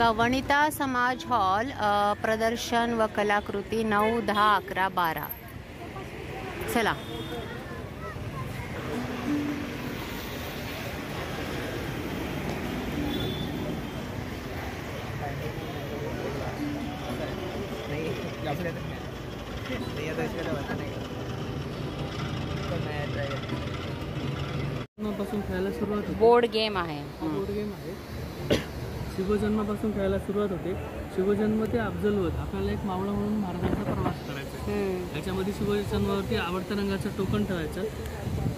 बघा वनिता समाज हॉल, प्रदर्शन व कलाकृती 9, 10, 11, 12. चला पासून खेळायला सुरुवात होते. बोर्ड गेम आहे. बोर्ड गेम आहे. शिवजन्मापासून खेळायला सुरुवात होते. शिवजन्म ते अफजलवत आपल्याला एक मावळा म्हणून महाराजांचा प्रवास करायचा. याच्यामध्ये शिवजन्मावरती आवडत्या रंगाचं टोकन ठेवायचं.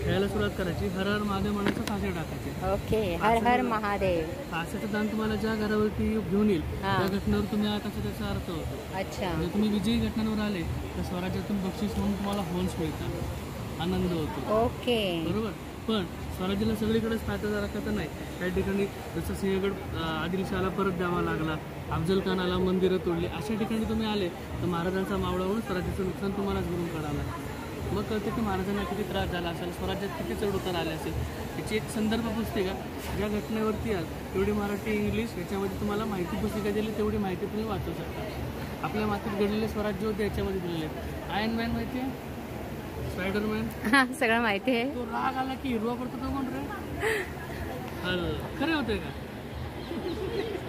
खेळायला सुरुवात करायची. हर हर महादेव म्हणायचं, फासे टाकायचे. ओके, हर हर महादेव. फासेचं दान तुम्हाला ज्या घरावरती घेऊन येईल त्या घटनेवर तुम्ही त्याचा अर्थ होतो. अच्छा, म्हणजे तुम्ही विजयी घटनांवर आले तर स्वराज्यातून बक्षीस म्हणून तुम्हाला होल्स मिळतात, आनंद होतो. ओके, बरोबर. पण स्वराज्याला सगळीकडेच फायदा राखता नाही. काही ठिकाणी जसं सिंहगड आदिलशहाला परत द्यावा लागला, अफजल खानाला मंदिरं तोडली, अशा ठिकाणी तुम्ही आले तर महाराजांचा मावळा म्हणून स्वराज्याचं नुकसान तुम्हालाच भरून काढावं लागतं. मग कळते की महाराजांना किती त्रास झाला असेल, स्वराज्यात किती चढ उतार आले असेल. याची एक संदर्भ पुस्तिका ज्या घटनेवरती आल तेवढी मराठी इंग्लिश याच्यामध्ये तुम्हाला माहिती पुस्तिका दिली, तेवढी माहिती तुम्ही वाचू शकता. आपल्या मातीत घडलेले स्वराज्य होते याच्यामध्ये दिलेले. आयर्न मॅन माहिती आहे, स्पायडरमॅन, सगळं माहिती आहे. तो राग आला की हिरवा पडतो तो कोण रे? खरे होते का?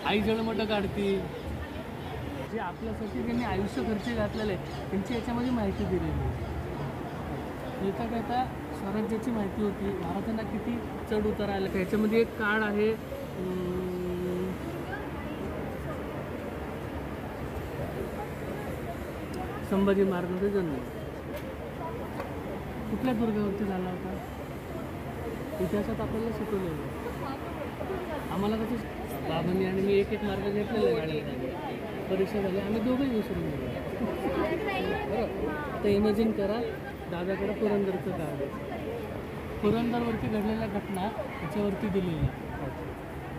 आई जळमटं काढती. जे आपल्यासाठी त्यांनी आयुष्य खर्च घातलेलं आहे त्यांची याच्यामध्ये माहिती दिलेली आहे. येता करता स्वराज्याची माहिती होती, महाराजांना किती चढ उतार आला. त्याच्यामध्ये एक काळ आहे, संभाजी महाराजांचा जन्म कुठल्या दुर्गावरती झाला होता इतिहासात आपल्याला शिकवलेलं. आम्हाला कसं बाबांनी आणि मी एक मार्ग घेतलेला आहे. गाड्याला परीक्षा झाली, आम्ही दोघंही विसरून गेलो. बरोबर. तर इमॅजिन करा दादाकडे पुरंदरचं गाव आहे. पुरंदरवरती घडलेल्या घटना त्याच्यावरती दिलेल्या.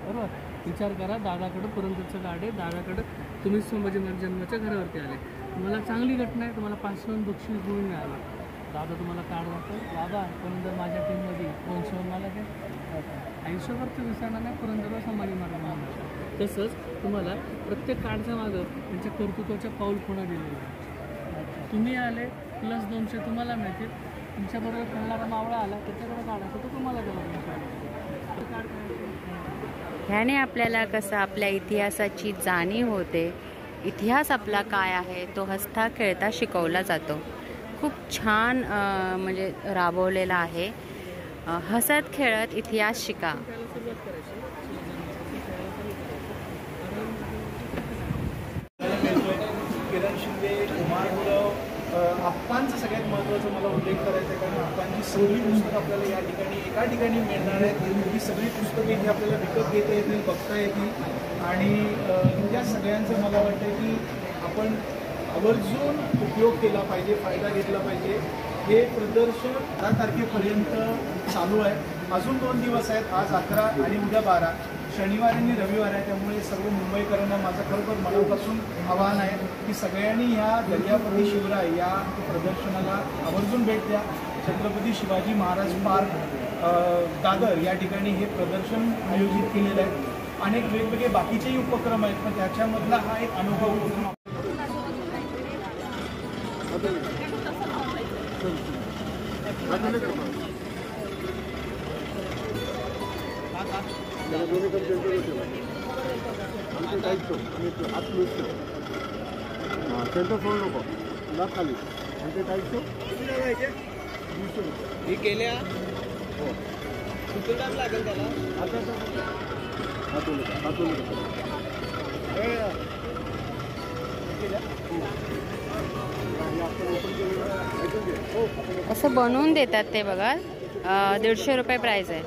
बरोबर. विचार करा, दादाकडं पुरंदरचं गाड आहे, दादाकडं तुम्ही संभाजी महाराज जन्माच्या घरावरती आले. तुम्हाला चांगली घटना आहे, तुम्हाला 500 बक्षीस म्हणून मिळालं. दादा तुम्हाला कार्ड वाटतं, बाबा पुरंदर माझ्या टीममध्ये 200 मला काय आयुष्यभर ते विसरणार नाही पुरंदरवर संभाजी महाराज. तसंच तुम्हाला प्रत्येक कार्डच्या मागं त्यांच्या कर्तृत्वाच्या पाऊल खुणा दिलेल्या आहे. तुम्ही आले प्लस 200 तुम्हाला मिळतील. तुमच्याबरोबर खेळणारा मावळा आला त्याच्याकडे काढायचं तो तुम्हाला ह्याने आपल्याला कसं आपल्या इतिहासाची जाणीव होते. इतिहास आपला काय आहे तो हसता खेळता शिकवला जातो. खूप छान म्हणजे राबवलेला आहे. हसत खेळत इतिहास शिका. किरण शिंदे, कुमार गुरव, आप्पांचं सगळ्यात महत्त्वाचं मला उल्लेख करायचा आहे. कारण आप्पांची सगळी पुस्तकं आपल्याला या ठिकाणी एका ठिकाणी मिळणार आहेत. ही सगळी पुस्तकं इथे आपल्याला विकत घेता येतील, बघता येतील. आणि त्या सगळ्यांचं मला वाटतं की आपण आवर्जून उपयोग केला पाहिजे, फायदा घेतला पाहिजे. हे प्रदर्शन 10 तारखेपर्यंत चालू आहे. अजून 2 दिवस आहेत, आज 11 आणि उद्या 12. शनिवार आणि रविवार आहे. त्यामुळे सर्व मुंबईकरांना माझं खरोखर मनापासून आवाहन आहे की सगळ्यांनी ह्या दर्यापती शिवराय या प्रदर्शनाला आवर्जून भेट द्या. छत्रपती शिवाजी महाराज पार्क दादर या ठिकाणी हे प्रदर्शन आयोजित केलेलं आहे. अनेक वेगवेगळे बाकीचेही उपक्रम आहेत, पण त्याच्यामधला हा एक अनुभव उपक्रम. सेंटर फोन नको ना खाली आणि ते टाईपचं हे केल्या हो किती टाइम लागेल त्याला? आता असं बनवून देतात ते बघा. 150 रुपये प्राइस आहे.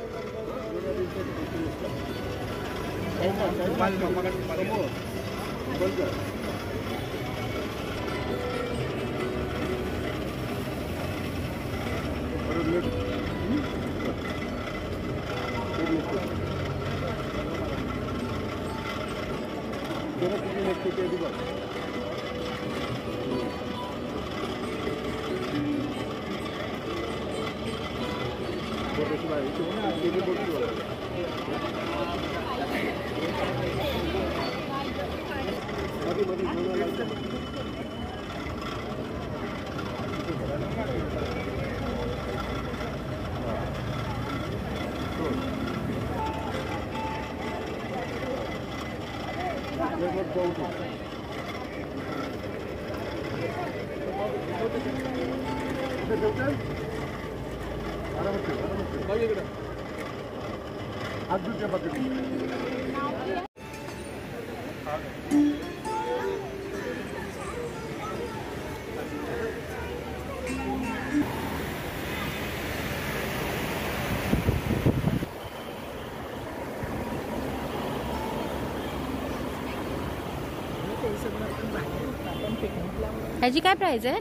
ह्याची काय प्राइस आहे?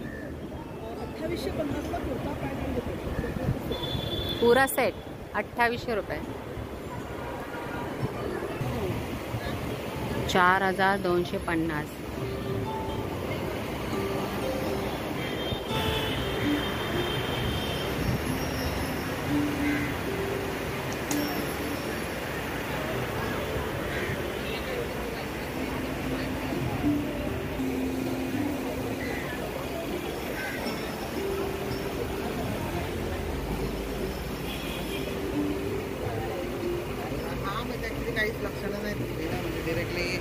2850ला कुर्ता पॅन्ट देतो. पुरा सेट 2800 रुपये. 4250. काहीच लक्षणं नाही म्हणजे डिरेक्टली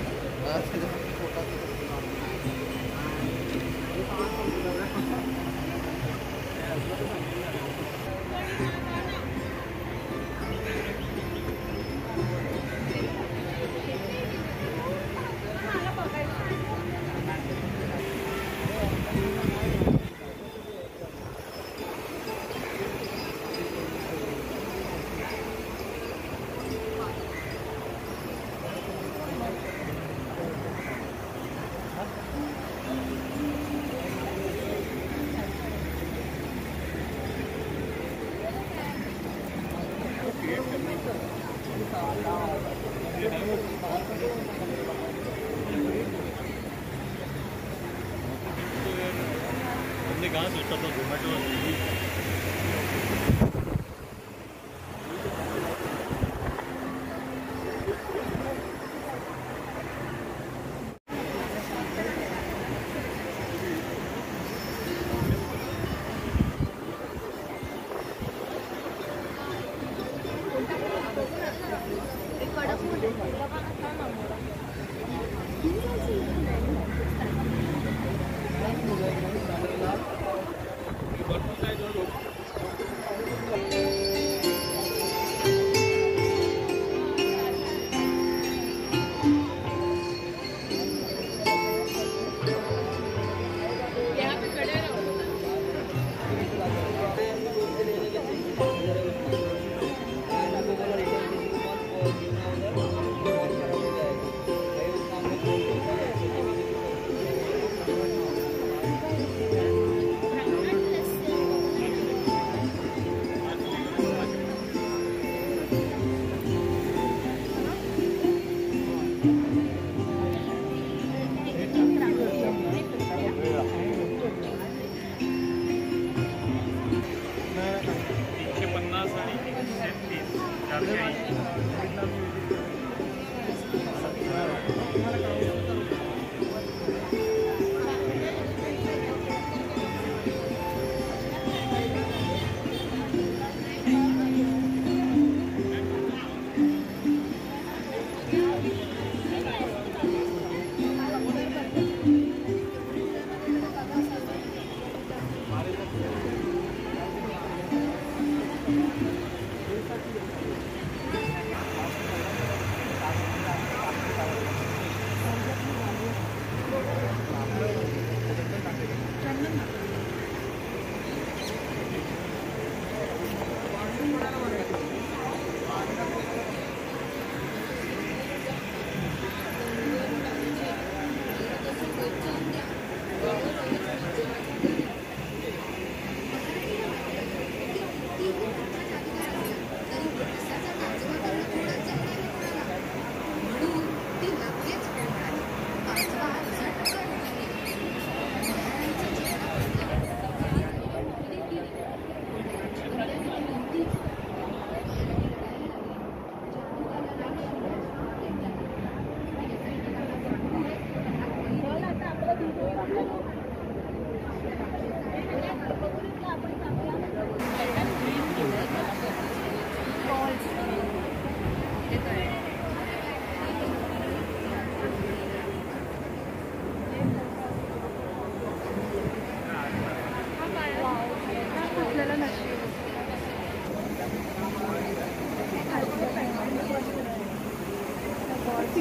कहाँ से उसका तो जोमेटो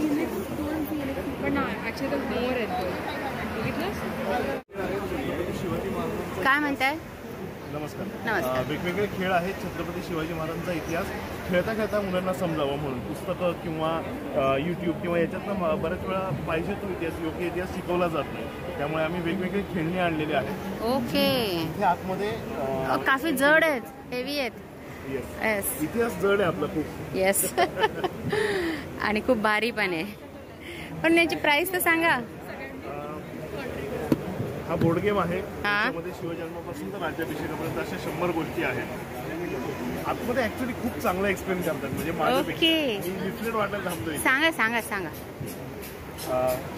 पण ॲक्च्युली तो मोर येतो शिवाजी महाराजांचा काय म्हणताय? नमस्कार. नमस्कार. वेगवेगळे खेळ आहेत. छत्रपती शिवाजी महाराजांचा इतिहास खेळता खेळता मुलांना समजावं म्हणून पुस्तकं किंवा यूट्यूब किंवा याच्यातनं बऱ्याच वेळा पाहिजे तो इतिहास, योग्य इतिहास शिकवला जात नाही. त्यामुळे आम्ही वेगवेगळे खेळणी आणलेले आहेत. ओके. इथे आतमध्ये काफी जड आहेत, हेवी आहेत. येस, इतिहास जड आहे आपला खूप. येस. आणि खूप भारी पण आहे. पण याची प्राइस तर सांगा. हा बोर्ड गेम आहे. त्यामध्ये शिवजन्मापासून तर राज्याभिषेकापर्यंत अशा 100 गोष्टी आहेत. आतमध्ये ऍक्च्युली खूप चांगलं एक्सप्लेन करतात. म्हणजे माझ्यापेक्षा मी लिफलेट वाटायला थांबतोय. सांगा सांगा सांगा.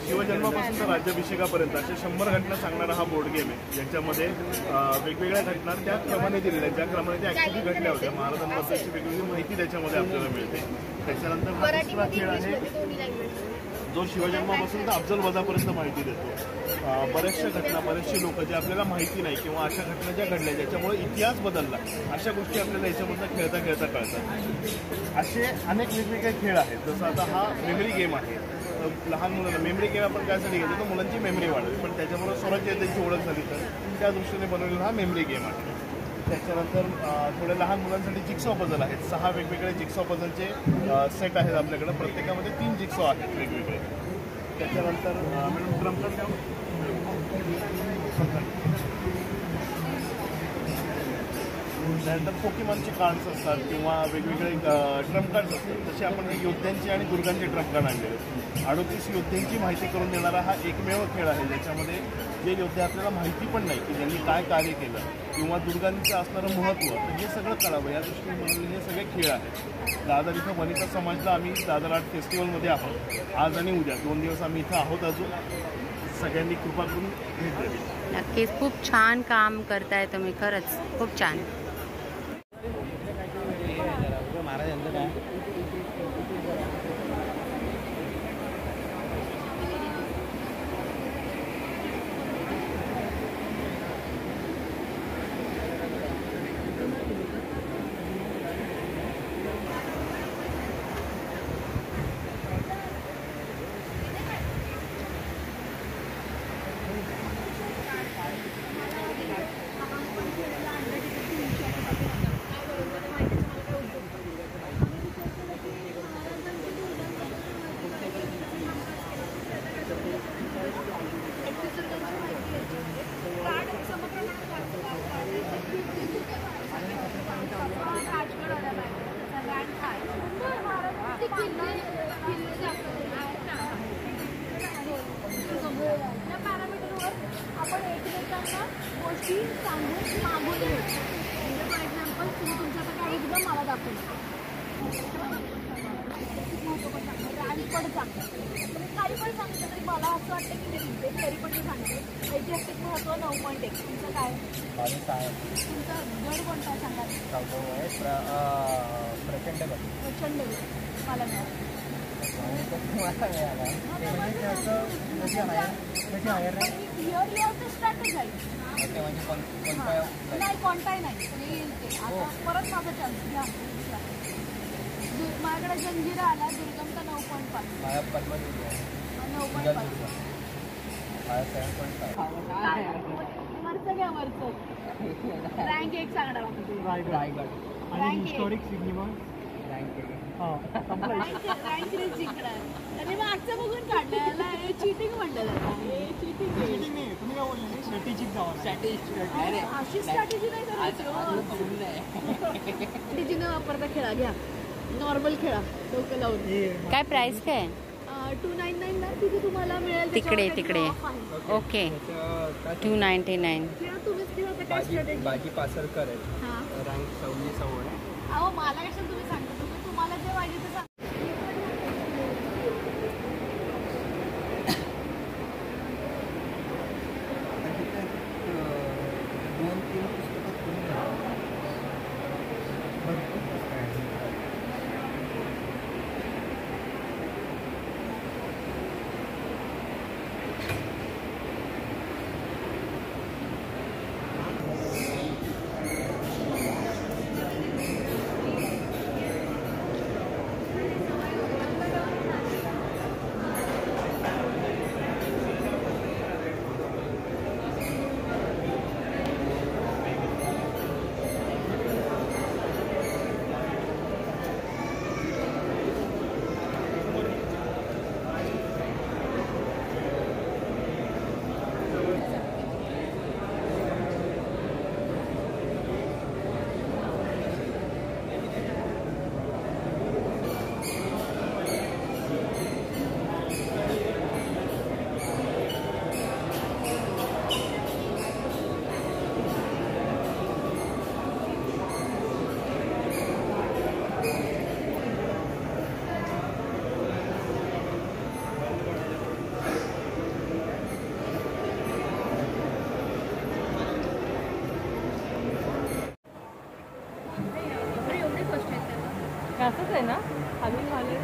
शिवजन्मापासून तर राज्याभिषेकापर्यंत अशा 100 घटना सांगणारा हा बोर्ड गेम आहे. ज्याच्यामध्ये वेगवेगळ्या घटना त्या क्रमाने दिलेल्या, ज्या क्रमाने त्या ऍक्च्युली घडल्या होत्या, महाराजांबद्दलची वेगवेगळी माहिती त्याच्यामध्ये आपल्याला मिळते. त्याच्यानंतर हा दुसरा खेळ आहे जो शिवजन्मापासून तर अफजलवजापर्यंत माहिती देतो. बऱ्याचशा घटना, बरेचसे लोक जे आपल्याला माहिती नाही किंवा अशा घटना ज्या घडल्या ज्याच्यामुळे इतिहास बदलला, अशा गोष्टी आपल्याला याच्यामधनं खेळता खेळता कळतात. असे अनेक वेगवेगळे खेळ आहेत. जसं आता हा मेमरी गेम आहे. लहान मुलांना मेमरी गेम आपण त्यासाठी घेतो तर मुलांची मेमरी वाढेल, पण त्याच्याबरोबर स्वराज्य त्यांची ओळख झाली तर त्या दृष्टीने बनवलेला हा मेमरी गेम आहे. त्याच्यानंतर थोड्या लहान मुलांसाठी जिक्सॉ पझल आहेत. 6 वेगवेगळे जिक्सॉ पझलचे सेट आहेत आपल्याकडे. प्रत्येकामध्ये 3 जिक्सॉ आहेत वेगवेगळे. त्याच्यानंतर मॅडम ट्रम्प कार्ड द्या. त्यानंतर पोकेमॉनचे कार्ड्स असतात किंवा वेगवेगळे ट्रम्प कार्ड्स असतात. तसे आपण हे योद्ध्यांचे आणि दुर्गांचे ट्रम्प कार्ड आणलेले आहेत. 38 योद्ध्यांची माहिती करून देणारा हा एकमेव खेळ आहे ज्याच्यामध्ये जे योद्धे आपल्याला माहिती पण नाही की त्यांनी काय कार्य केलं किंवा दुर्गांचं असणारं महत्त्व, तर हे सगळं कळावं या दृष्टीने बनवलेले हे सगळे खेळ आहेत. दादर इथं वनिता समाजला आम्ही दादर आर्ट फेस्टिवलमध्ये आहोत. आज आणि उद्या 2 दिवस आम्ही इथं आहोत. अजून सगळ्यांनी कृपा करून भेट द्यावी. नक्कीच खूप छान काम करताय तुम्ही, खरंच खूप छान. महाराजांचं काय आपण एकमेकांना गोष्टी सांगून मागून म्हणजे फॉर एक्झाम्पल तुम्ही तुमच्याकडे काही दिलं मला दाखवलं महत्त्व पण सांगतो आणि पण सांगतो. तुम्ही काही पण सांगितलं तरी मला असं वाटतं की मी लिहिते तरी पण मी सांगते. ऐतिहासिक महत्त्व 9.1. तुमचं काय? तुमचा गड कोणता आहे सांगा? प्रचंड मला मिळालं. नाही कोणताही नाही. आता परत माझा चान्स घ्या. माझ्याकडे जंजिरा आला. दुर्गमचा 9.5. 9.5. वरचं घ्या वरचं. रँक 1 सांगणार. आणि हिस्टॉरिक सिनेमा रँक जिंकणार. आणि मग आजचं बघून काढलं चीटिंग म्हणलं जातं. अशी स्ट्रॅटेजी नाही स्ट्रॅटेजी न वापरता खेळा. घ्या नॉर्मल खेळा डोकं लावून. काय प्राइस काय? 299 ला तिथे तुम्हाला मिळेल. तिकडे ओके. 299. तुम्हीच खेळा. काय स्ट्रॅटेजी? बाजी पासरकर आहे. रँक 26 अहो मला कशाला तुम्ही सांगता. तुम्हाला जे पाहिजे ते सांगा. असंच आहे ना खाली खाली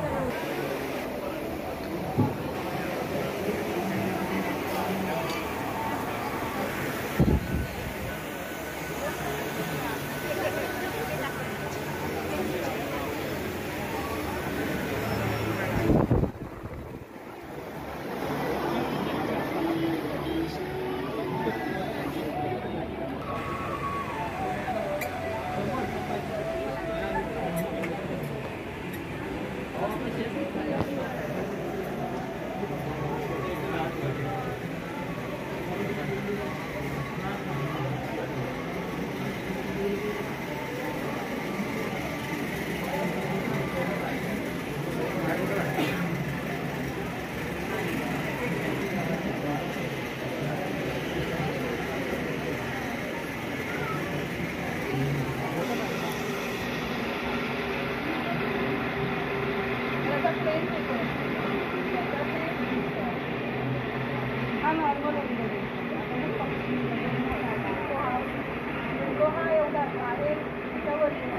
हा नॉर्मल तो हा एवढा आहे त्याच्यावरती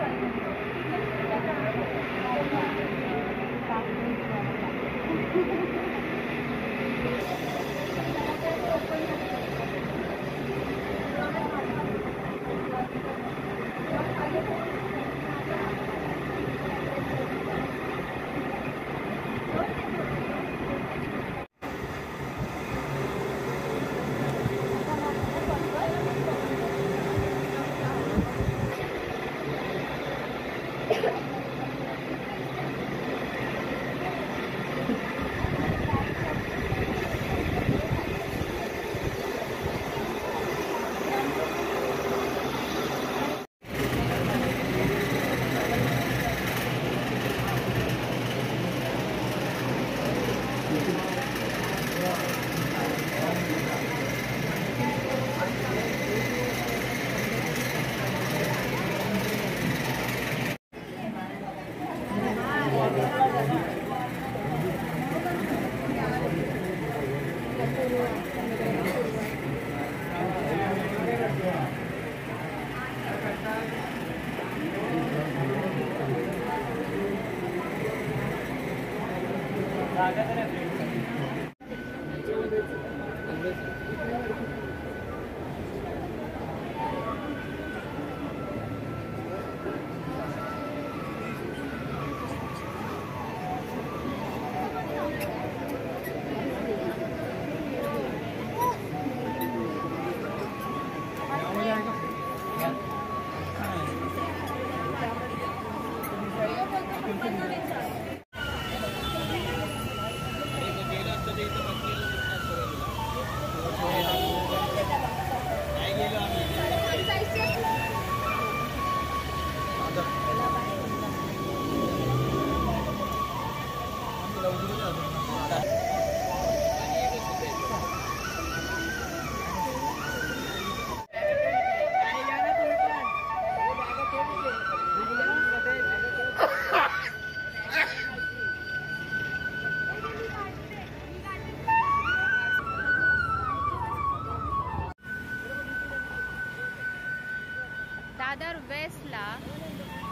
दादर वेस्टला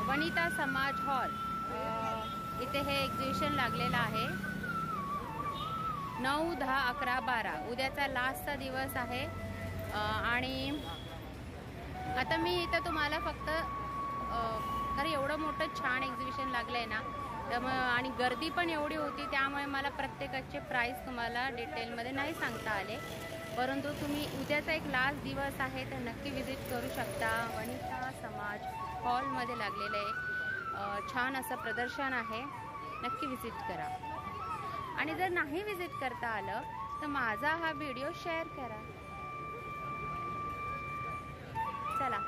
वनिता समाज हॉल इथे हे एक्झिबिशन लागलेलं आहे. 9, 10, 11, 12 उद्याचा लास्टचा दिवस आहे. आणि आता मी इथं तुम्हाला फक्त तर एवढं मोठं छान एक्झिबिशन लागलं आहे ना, त्यामुळे आणि गर्दी पण एवढी होती, त्यामुळे मला प्रत्येकाचे प्राईस तुम्हाला डिटेलमध्ये नाही सांगता आले. परंतु तुम्ही उद्याचा एक लास्ट दिवस आहे तर नक्की विजिट करू शकता. वनिता समाज हॉलमध्ये लागलेलं आहे. छान असं प्रदर्शन आहे, नक्की विजिट करा. आणि जर नाही विजिट करता आलं तर माझा हा व्हिडिओ शेअर करा. चला.